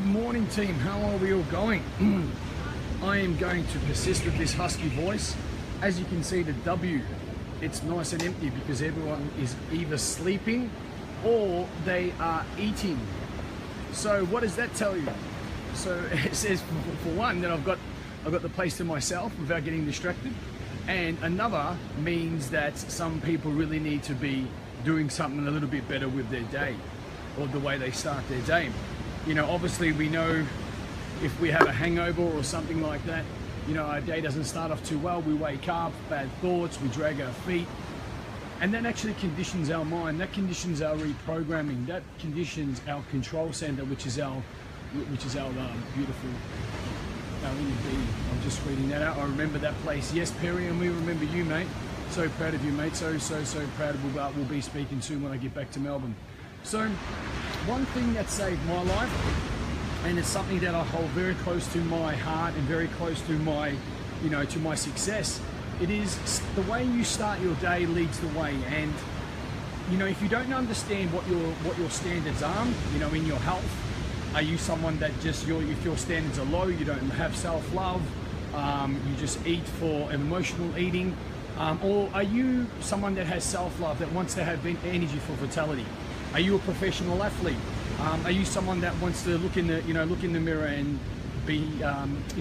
Good morning, team. How are we all going? I am going to persist with this husky voice. As you can see, the W, it's nice and empty because everyone is either sleeping or they are eating. So what does that tell you? So it says for one that I've got the place to myself without getting distracted, and another means that some people really need to be doing something a little bit better with their day or the way they start their day. You know, obviously we know if we have a hangover or something like that, you know, our day doesn't start off too well. We wake up, bad thoughts, we drag our feet, and that actually conditions our mind. That conditions our reprogramming. That conditions our control center, which is our beautiful inner being. I'm just reading that out. I remember that place. Yes, Perry, and we remember you, mate. So proud of you, mate. So proud of what we'll be speaking soon when I get back to Melbourne. So one thing that saved my life, and it's something that I hold very close to my heart and very close to my, you know, to my success, it is the way you start your day leads the way. And you know, if you don't understand what your standards are, you know, in your health, are you someone that just if your standards are low, you don't have self-love, you just eat for emotional eating, or are you someone that has self-love, that wants to have energy for vitality? Are you a professional athlete? Are you someone that wants to look in the mirror and be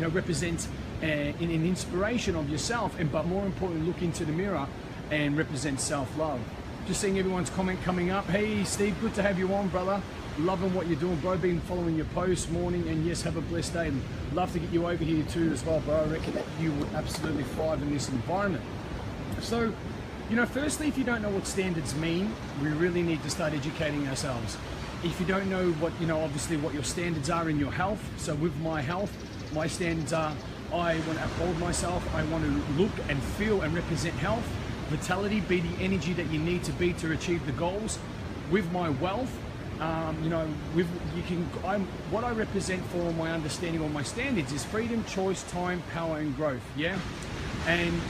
represent an inspiration of yourself, but more importantly, look into the mirror and represent self-love? Just seeing everyone's comment coming up. Hey Steve, good to have you on, brother. Loving what you're doing, bro. Been following your posts morning, and yes, have a blessed day. Love to get you over here too as well, bro. I reckon that you would absolutely thrive in this environment. So, you know, firstly, if you don't know what standards mean, we really need to start educating ourselves. If you don't know what, you know, obviously what your standards are in your health. So with my health, my standards are, I want to uphold myself. I want to look and feel and represent health. Vitality, be the energy that you need to be to achieve the goals. With my wealth, you know, what I represent for my understanding or my standards is freedom, choice, time, power, and growth. Yeah, and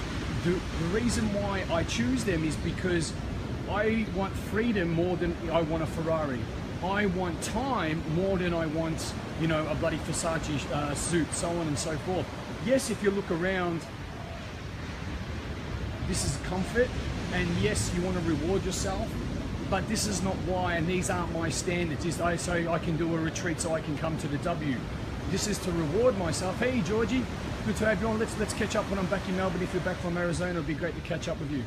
the reason why I choose them is because I want freedom more than I want a Ferrari. I want time more than I want, you know, a bloody Versace suit, so on and so forth. Yes, if you look around, this is comfort, and yes, you want to reward yourself, but this is not why, and these aren't my standards. I say I can do a retreat so I can come to the W. This is to reward myself. Hey Georgie, good to have you on. Let's catch up when I'm back in Melbourne. If you're back from Arizona, it'll be great to catch up with you.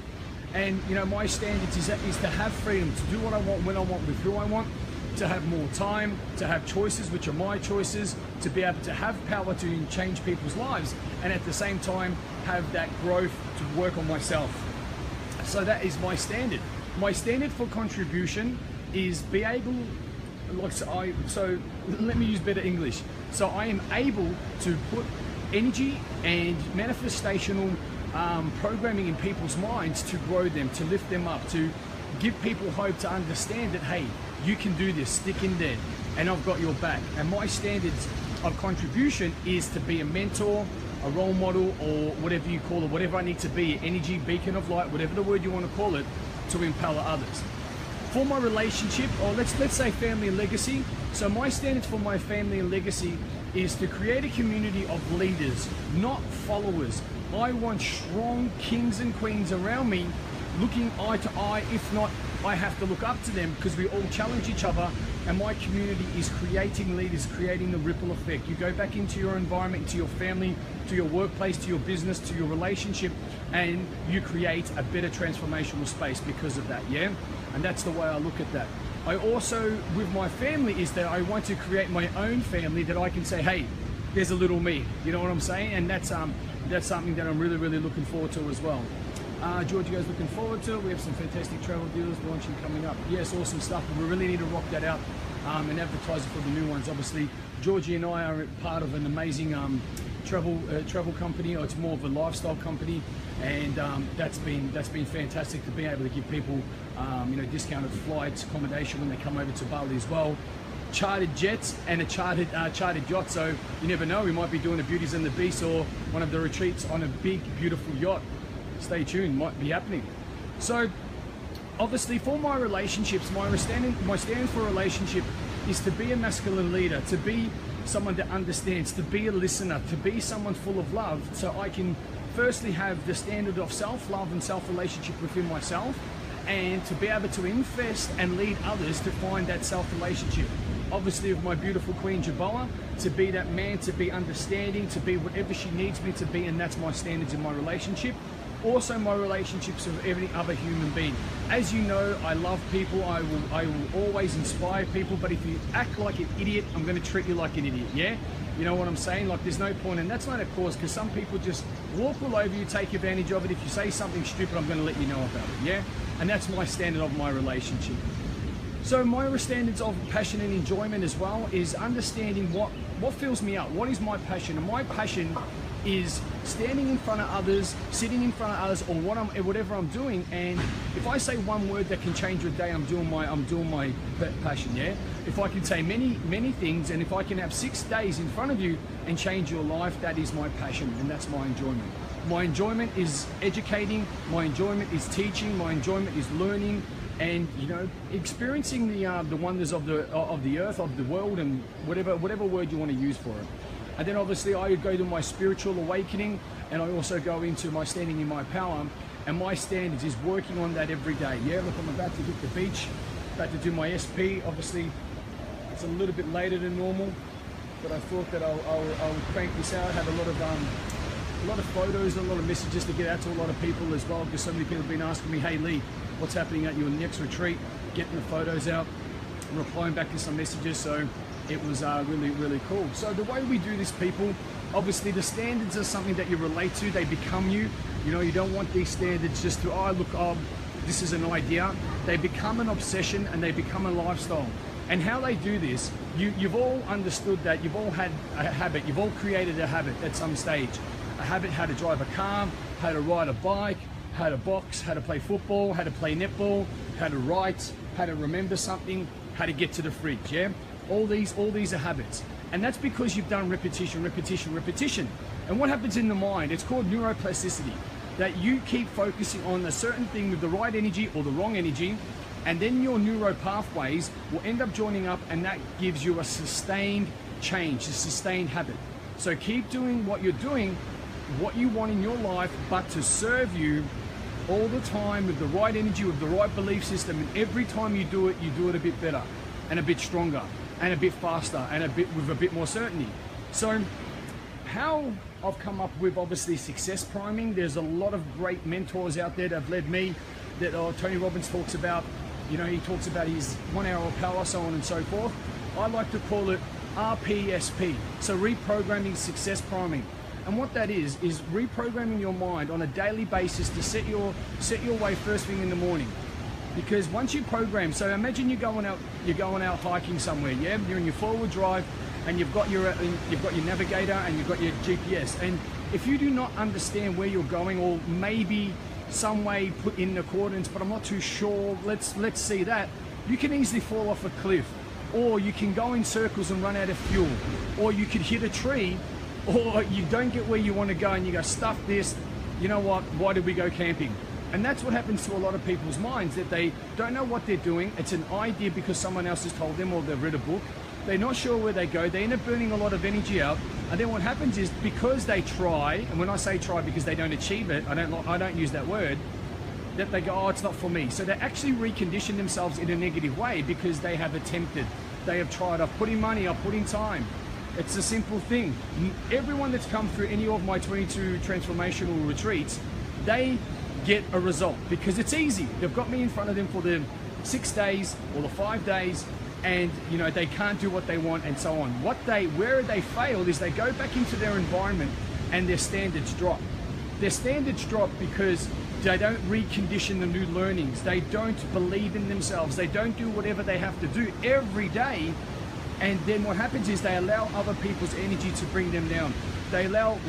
And you know, my standards is to have freedom, to do what I want, when I want, with who I want, to have more time, to have choices, which are my choices, to be able to have power to change people's lives, and at the same time have that growth to work on myself. So that is my standard. My standard for contribution is be able, so let me use better English. So I am able to put energy and manifestational programming in people's minds to grow them, to lift them up, to give people hope, to understand that, hey, you can do this, stick in there, and I've got your back. And my standards of contribution is to be a mentor, a role model, or whatever you call it, whatever I need to be, energy, beacon of light, whatever the word you want to call it, to empower others. For my relationship, or let's say family and legacy, so my standards for my family and legacy is to create a community of leaders, not followers. I want strong kings and queens around me, looking eye to eye. If not, I have to look up to them, because we all challenge each other, and my community is creating leaders, creating the ripple effect. You go back into your environment, to your family, to your workplace, to your business, to your relationship, and you create a better transformational space because of that, yeah? And that's the way I look at that. I also, with my family, is that I want to create my own family that I can say, hey, there's a little me, you know what I'm saying? And that's something that I'm really, really looking forward to as well. George, you guys looking forward to it? We have some fantastic travel deals launching coming up. Yes, awesome stuff, but we really need to rock that out and advertise it for the new ones. Obviously, Georgie and I are part of an amazing travel company, or it's more of a lifestyle company, and that's been fantastic to be able to give people you know, discounted flights, accommodation when they come over to Bali as well. Chartered jets and a chartered yacht, so you never know, we might be doing the Beauties and the Beasts or one of the retreats on a big, beautiful yacht. Stay tuned, might be happening. So obviously for my relationships, my standard for a relationship is to be a masculine leader, to be someone that understands, to be a listener, to be someone full of love, so I can firstly have the standard of self-love and self-relationship within myself, and to be able to invest and lead others to find that self-relationship. Obviously with my beautiful Queen Jaboa, to be that man, to be understanding, to be whatever she needs me to be, and that's my standards in my relationship. Also my relationships with every other human being. As you know, I love people, I will always inspire people, but if you act like an idiot, I'm going to treat you like an idiot, yeah? You know what I'm saying? Like, there's no point, and that's not a cause, because some people just walk all over you, take advantage of it. If you say something stupid, I'm going to let you know about it, yeah? And that's my standard of my relationship. So my standards of passion and enjoyment as well is understanding what fills me up, what is my passion. And my passion is standing in front of others, sitting in front of others, or whatever I'm doing. And if I say one word that can change your day, I'm doing my passion, yeah? If I can say many things, and if I can have 6 days in front of you and change your life, that is my passion, and that's my enjoyment. My enjoyment is educating, my enjoyment is teaching, my enjoyment is learning, and you know, experiencing the wonders of the earth, of the world, and whatever word you want to use for it. And then obviously I go to my spiritual awakening, and I also go into my standing in my power, and my standards is working on that every day. Yeah, look, I'm about to hit the beach, about to do my SP. Obviously it's a little bit later than normal, but I thought that I'll crank this out. I have a lot of photos and a lot of messages to get out to a lot of people as well, because so many people have been asking me, hey Lee, what's happening at your next retreat? Getting the photos out, replying back to some messages, so it was really cool. So the way we do this, people, obviously the standards are something that you relate to, they become you. You know, you don't want these standards just to, this is an idea. They become an obsession, and they become a lifestyle. And how they do this, you've all understood that, you've all had a habit, you've all created a habit at some stage. A habit, how to drive a car, how to ride a bike, how to box, how to play football, how to play netball, how to write, how to remember something, how to get to the fridge, yeah? All these are habits. And that's because you've done repetition. And what happens in the mind, it's called neuroplasticity, that you keep focusing on a certain thing with the right energy or the wrong energy, and then your neuro pathways will end up joining up, and that gives you a sustained change, a sustained habit. So keep doing what you're doing, what you want in your life, but to serve you all the time with the right energy, with the right belief system. And every time you do it a bit better and a bit stronger and a bit faster and with a bit more certainty. So how I've come up with, obviously, success priming. There's a lot of great mentors out there that have led me, that Tony Robbins talks about. You know, he talks about his 1 hour of power, so on and so forth. I like to call it RPSP, so reprogramming success priming. And what that is reprogramming your mind on a daily basis to set your way first thing in the morning. Because once you program, so imagine you're going out hiking somewhere, yeah? You're in your forward drive, and you've got your navigator and you've got your GPS. And if you do not understand where you're going, or maybe some way put in the coordinates, but I'm not too sure, let's see that, you can easily fall off a cliff, or you can go in circles and run out of fuel, or you could hit a tree, or you don't get where you want to go and you go, stuff this, you know what, why did we go camping? And that's what happens to a lot of people's minds, that they don't know what they're doing. It's an idea because someone else has told them, or they've read a book. They're not sure where they go. They end up burning a lot of energy out. And then what happens is, because they try, and when I say try, because they don't achieve it, I don't use that word, that they go, oh, it's not for me. So they actually recondition themselves in a negative way, because they have attempted, they have tried, I've put in money, I've put in time. It's a simple thing. Everyone that's come through any of my 22 transformational retreats, they get a result, because it's easy. They've got me in front of them for the 6 days or the 5 days, and you know, they can't do what they want, and so on. Where they failed is they go back into their environment and their standards drop. Their standards drop because they don't recondition the new learnings. They don't believe in themselves. They don't do whatever they have to do every day. And then what happens is they allow other people's energy to bring them down. They allow,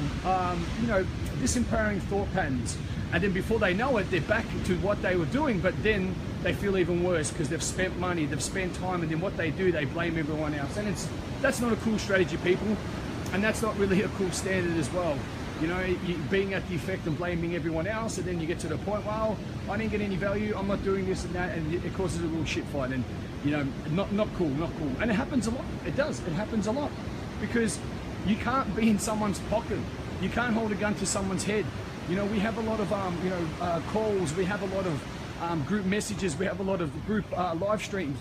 disempowering thought patterns. And then before they know it, they're back to what they were doing, but then they feel even worse because they've spent money, they've spent time, and then what they do, they blame everyone else. And that's not a cool strategy, people. And that's not really a cool standard as well. You know, being at the effect and blaming everyone else, and then you get to the point, well, I didn't get any value, I'm not doing this and that, and it causes a real shit fight. And you know, not cool. And it happens a lot. It does. It happens a lot. because you can't be in someone's pocket. You can't hold a gun to someone's head. You know, we have a lot of calls, we have a lot of group messages, we have a lot of group live streams,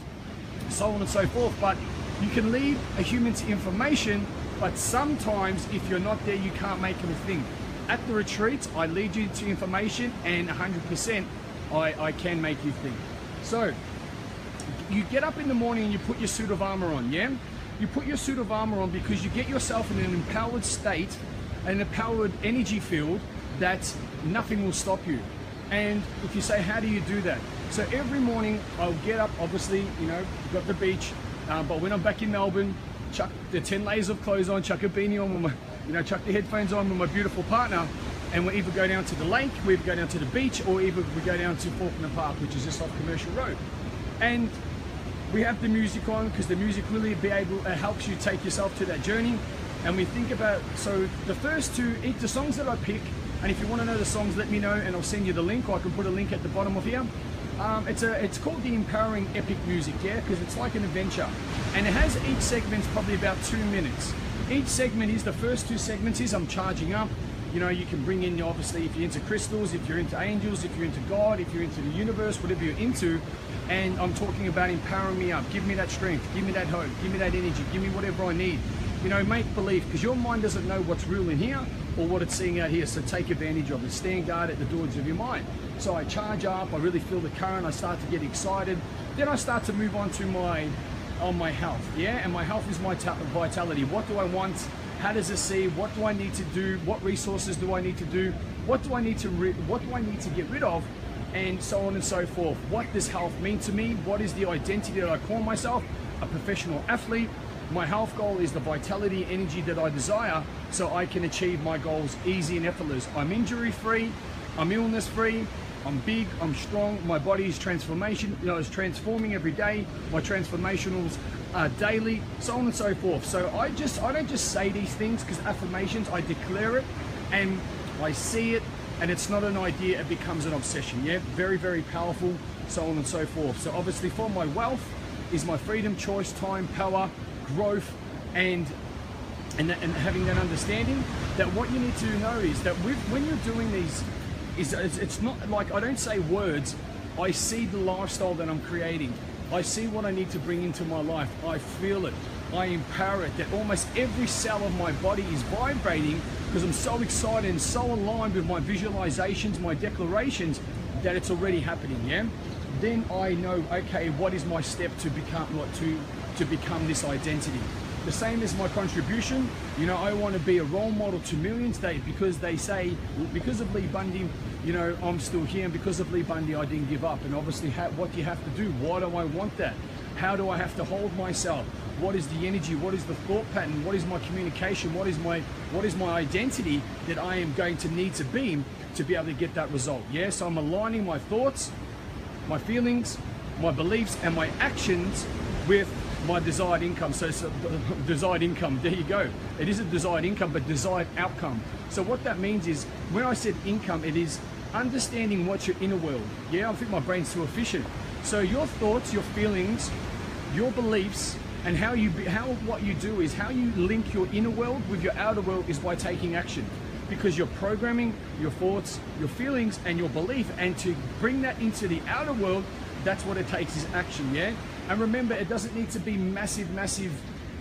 so on and so forth. But you can lead a human to information, but sometimes if you're not there, you can't make them think. At the retreats, I lead you to information, and 100% I can make you think. So you get up in the morning and you put your suit of armor on, yeah? You put your suit of armor on because you get yourself in an empowered state, an empowered energy field that nothing will stop you. And if you say, how do you do that? So every morning I'll get up, obviously, you know, got the beach, but when I'm back in Melbourne, chuck the 10 layers of clothes on, chuck a beanie on, with my, you know, chuck the headphones on with my beautiful partner, and we'll either go down to the lake, we either go down to the beach, or either we go down to Faulkner Park, which is just off Commercial Road. And we have the music on because the music really helps you take yourself to that journey. And we think about, so the first two, the songs that I pick, and if you want to know the songs, let me know and I'll send you the link, or I can put a link at the bottom of here. It's called the Empowering Epic Music, yeah, because it's like an adventure. And it has each segment's probably about 2 minutes. Each segment is, the first two segments is I'm charging up. You know, you can bring in, obviously, if you're into crystals, if you're into angels, if you're into God, if you're into the universe, whatever you're into. And I'm talking about empowering me up. Give me that strength, give me that hope, give me that energy, give me whatever I need. You know, make believe, because your mind doesn't know what's real in here or what it's seeing out here. So take advantage of it. Stand guard at the doors of your mind. So I charge up, I really feel the current, I start to get excited. Then I start to move on to my health, yeah? And my health is my vitality. What do I want? How does it see? What do I need to do? What resources do I need to do? What do I need to get rid of? And so on and so forth. What does health mean to me? What is the identity that I call myself? A professional athlete. My health goal is the vitality, energy that I desire, so I can achieve my goals easy and effortless. I'm injury free, I'm illness free, I'm big, I'm strong, my body is it's transforming every day, my transformationals are daily, so on and so forth. So I don't just say these things because affirmations, I declare it and I see it, and it's not an idea, it becomes an obsession, yeah? Very, very powerful, so on and so forth. So obviously for my wealth is my freedom, choice, time, power, growth, and having that understanding that what you need to know is that when you're doing these, it's not like I don't say words, I see the lifestyle that I'm creating. I see what I need to bring into my life. I feel it. I empower it. That almost every cell of my body is vibrating because I'm so excited and so aligned with my visualizations, my declarations, that it's already happening, yeah? Then I know, okay, what is my step to become this identity? The same as my contribution. You know, I want to be a role model to millions, because they say, because of Lee Bundy, you know, I'm still here, and because of Lee Bundy, I didn't give up. And obviously, what do you have to do? Why do I want that? How do I have to hold myself? What is the energy? What is the thought pattern? What is my communication? What is my identity that I am going to need to be able to get that result? Yeah, so I'm aligning my thoughts, my feelings, my beliefs, and my actions with my desired income. So it's a desired income, there you go. It isn't desired income, but desired outcome. So what that means is, when I said income, it is understanding what's your inner world. Yeah, I think my brain's too efficient. So your thoughts, your feelings, your beliefs, and what you do is how you link your inner world with your outer world is by taking action. Because you're programming your thoughts, your feelings, and your belief, and to bring that into the outer world, that's what it takes, is action, yeah? And remember, it doesn't need to be massive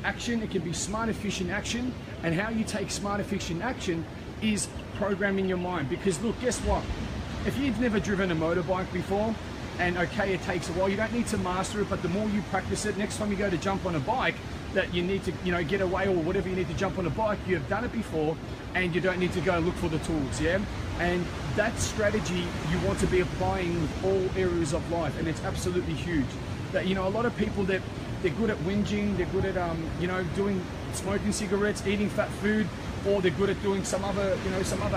action. It can be smart, efficient action. And how you take smart, efficient action is programming your mind. Because look, guess what? If you've never driven a motorbike before, and okay, it takes a while, you don't need to master it, but the more you practice it, next time you go to jump on a bike that you need to, you know, get away, or whatever you need to jump on a bike, you have done it before, and you don't need to go look for the tools, yeah? And that strategy you want to be applying with all areas of life, and it's absolutely huge. That, you know, a lot of people that they're good at whinging, they're good at you know, smoking cigarettes, eating fat food, or they're good at doing some other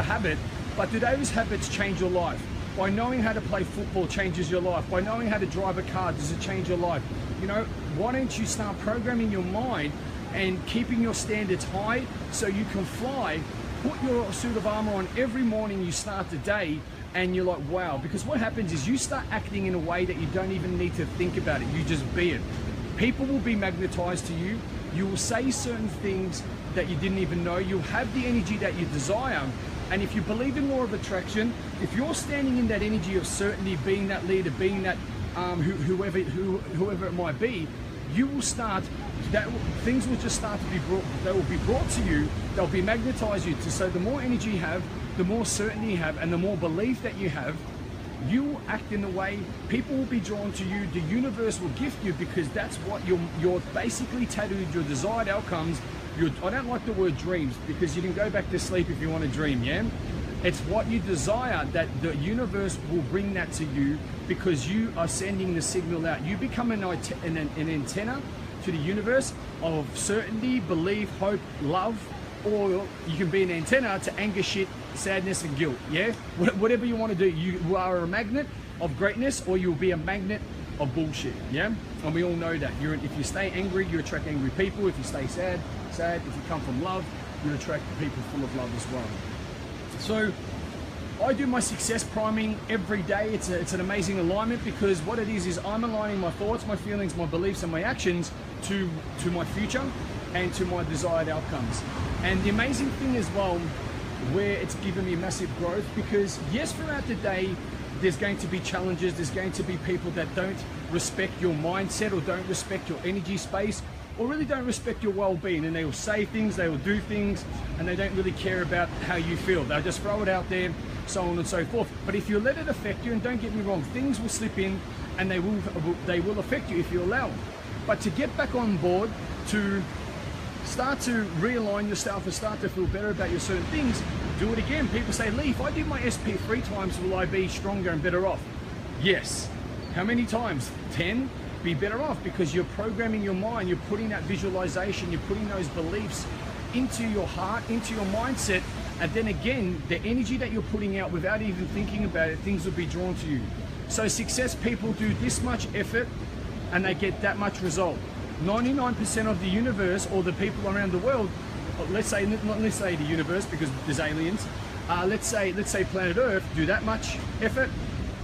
habit. But do those habits change your life? By knowing how to play football changes your life. By knowing how to drive a car, does it change your life? You know, why don't you start programming your mind and keeping your standards high so you can fly? Put your suit of armor on every morning you start the day, and you're like, wow. Because what happens is you start acting in a way that you don't even need to think about it. You just be it. People will be magnetized to you. You will say certain things that you didn't even know. You'll have the energy that you desire. And if you believe in law of attraction, if you're standing in that energy of certainty, being that leader, being that whoever it might be, you will start, things will just start to be brought, they will be brought to you, they'll be magnetized you to. So the more energy you have, the more certainty you have, and the more belief that you have, you will act in a way, people will be drawn to you, the universe will gift you, because that's what you're basically tattooed your desired outcomes. I don't like the word dreams, because you can go back to sleep if you want to dream, yeah? It's what you desire that the universe will bring that to you, because you are sending the signal out. You become an antenna to the universe of certainty, belief, hope, love, or you can be an antenna to anger, shit, sadness, and guilt, yeah? Whatever you want to do, you are a magnet of greatness, or you'll be a magnet of bullshit, yeah? And we all know that. If you stay angry, you attract angry people. If you stay sad. If you come from love, you attract people full of love as well. So I do my success priming every day. It's an amazing alignment, because what it is I'm aligning my thoughts, my feelings, my beliefs, and my actions to my future and to my desired outcomes. And the amazing thing as well, where it's given me massive growth, because yes, throughout the day there's going to be challenges, there's going to be people that don't respect your mindset, or don't respect your energy space, or really don't respect your well-being, and they will say things, they will do things, and they don't really care about how you feel. They'll just throw it out there, so on and so forth. But if you let it affect you, and don't get me wrong, things will slip in, and they will affect you if you allow them. But to get back on board, to start to realign yourself and start to feel better about your certain things, do it again. People say, Lee, if I do my SP 3 times, will I be stronger and better off? Yes. How many times? 10? Be better off, because you're programming your mind, you're putting that visualization, you're putting those beliefs into your heart, into your mindset, and then again, the energy that you're putting out without even thinking about it, things will be drawn to you. So success people do this much effort and they get that much result. 99% of the universe, or the people around the world, let's say the universe, because there's aliens, let's say planet Earth, do that much effort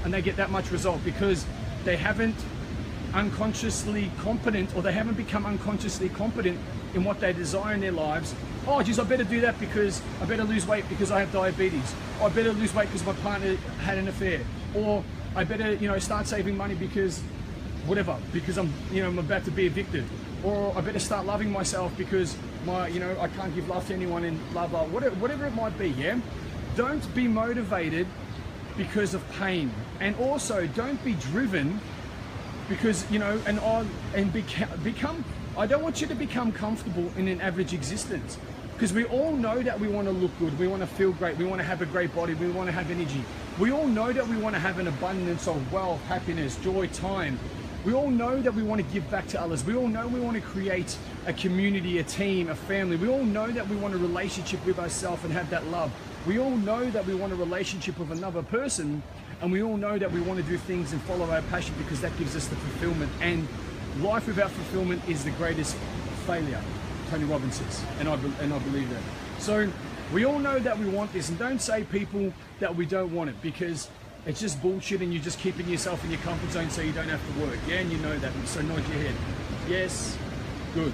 and they get that much result, because they haven't unconsciously competent, or they haven't become unconsciously competent in what they desire in their lives. Oh geez, I better do that because I better lose weight because I have diabetes. Or I better lose weight because my partner had an affair. Or I better, start saving money because whatever, because I'm about to be evicted. Or I better start loving myself because I can't give love to anyone, and blah blah, whatever it might be, yeah? Don't be motivated because of pain. And also don't be driven because, I don't want you to become comfortable in an average existence, because we all know that we want to look good, we want to feel great, we want to have a great body, we want to have energy. We all know that we want to have an abundance of wealth, happiness, joy, time. We all know that we want to give back to others. We all know we want to create a community, a team, a family. We all know that we want a relationship with ourselves and have that love. We all know that we want a relationship with another person, and we all know that we want to do things and follow our passion, because that gives us the fulfillment. And life without fulfillment is the greatest failure, Tony Robbins says, and I believe that. So we all know that we want this, and don't say people that we don't want it, because it's just bullshit, and you're just keeping yourself in your comfort zone so you don't have to work. Yeah, and you know that, so nod your head. Yes, good.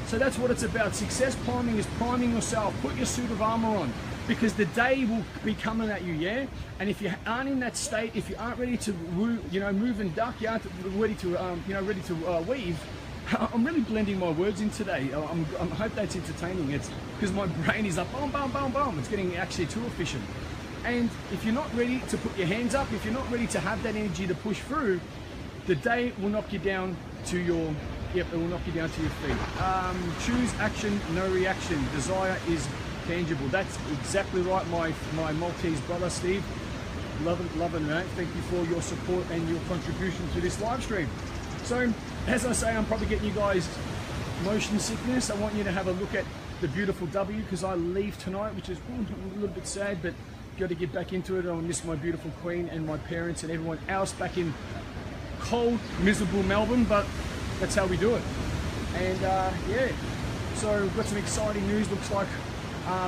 So that's what it's about. Success priming is priming yourself. Put your suit of armor on, because the day will be coming at you, yeah? And if you aren't in that state, if you aren't ready to move and duck, you aren't ready to weave. I'm really blending my words in today. I hope that's entertaining. It's because my brain is like, boom, boom, boom, boom. It's getting actually too efficient. And if you're not ready to put your hands up, if you're not ready to have that energy to push through, the day will knock you down to your, it will knock you down to your feet. Choose action, no reaction. Desire is tangible. That's exactly right, my Maltese brother, Steve. Love it, mate. Thank you for your support and your contribution to this live stream. So, as I say, I'm probably getting you guys motion sickness. I want you to have a look at the beautiful W, because I leave tonight, which is a little bit sad, but got to get back into it. I'll miss my beautiful queen and my parents and everyone else back in cold, miserable Melbourne, but that's how we do it. And yeah, so we've got some exciting news. Looks like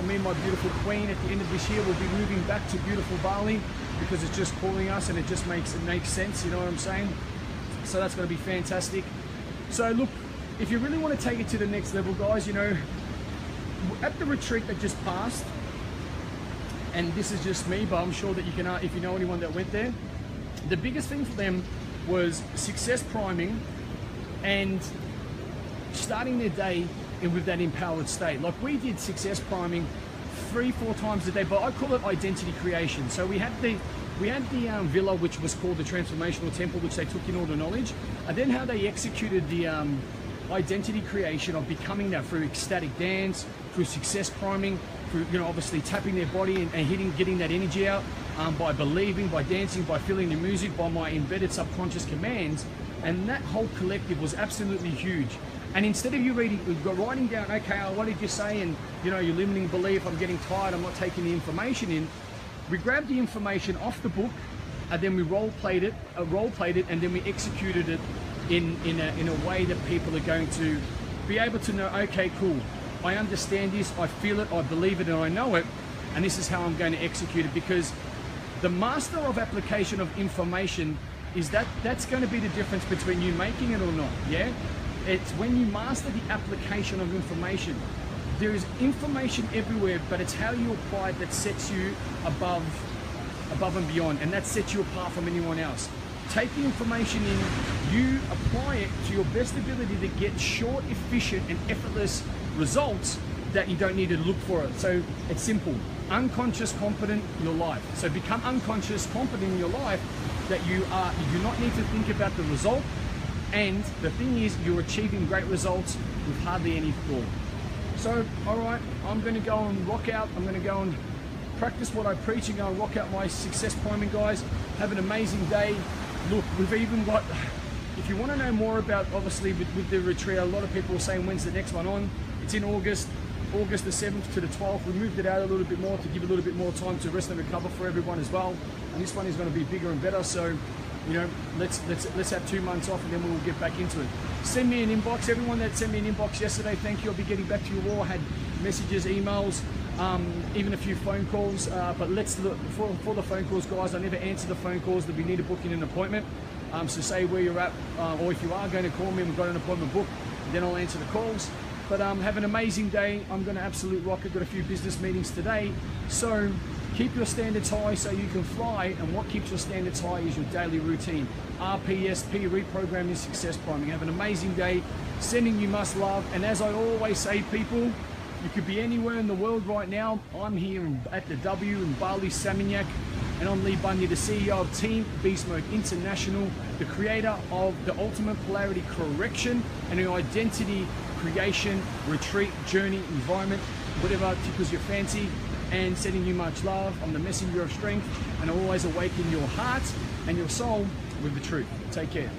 me and my beautiful queen at the end of this year will be moving back to beautiful Bali, because it's just calling us, and it makes sense, you know what I'm saying? So that's going to be fantastic. So look, if you really want to take it to the next level, guys, you know, at the retreat that just passed, and this is just me, but I'm sure that you can, if you know anyone that went there, the biggest thing for them was success priming and starting their day with that empowered state. Like we did success priming 3-4 times a day, but I call it identity creation. So we had the villa, which was called the transformational temple, which they took in all the knowledge, and then how they executed the identity creation of becoming that through ecstatic dance, through success priming, through, you know, obviously tapping their body and getting that energy out, by believing, by dancing, by feeling the music, by my embedded subconscious commands. And that whole collective was absolutely huge. And instead of you writing down, okay, what did you say? And, you know, your limiting belief, I'm getting tired, I'm not taking the information in. We grabbed the information off the book, and then we role played it, and then we executed it in a way that people are going to be able to know, okay, cool, I understand this, I feel it, I believe it, and I know it, and this is how I'm going to execute it. Because the master of application of information is that's going to be the difference between you making it or not. Yeah, it's when you master the application of information. There is information everywhere, but it's how you apply it that sets you above and beyond, and that sets you apart from anyone else. Take the information in, you apply it to your best ability to get short, efficient, and effortless results that you don't need to look for it. So it's simple. Unconscious competent in your life. So become unconscious competent in your life, that you do not need to think about the result, and the thing is, you're achieving great results with hardly any thought. So, all right, I'm going to go and rock out. I'm going to go and practice what I preach and go and rock out my success priming, guys. Have an amazing day. Look, we've even got, if you want to know more about, obviously, with the retreat, a lot of people are saying, when's the next one on? It's in August the 7th to the 12th. We moved it out a little bit more to give a little bit more time to rest and recover for everyone as well. And this one is going to be bigger and better. So, you know, let's have 2 months off, and then we'll get back into it. Send me an inbox. Everyone that sent me an inbox yesterday, thank you. I'll be getting back to you all. Had messages, emails, even a few phone calls. But let's look for the phone calls, guys. I never answer the phone calls that we need to book in an appointment. So say where you're at, or if you are going to call me and we've got an appointment booked, then I'll answer the calls. But have an amazing day. I'm going to absolute rock. I've got a few business meetings today. So keep your standards high so you can fly, and what keeps your standards high is your daily routine. RPSP, reprogramming success priming. Have an amazing day. Sending you much love. And as I always say, people, you could be anywhere in the world right now. I'm here at the W in Bali, Seminyak, and I'm Lee Bundy, the CEO of Team Beast Mode International, the creator of the Ultimate Polarity Correction and the Identity Creation Retreat Journey Environment, whatever tickles your fancy. And sending you much love. I'm the messenger of strength, and I always awaken your heart and your soul with the truth. Take care.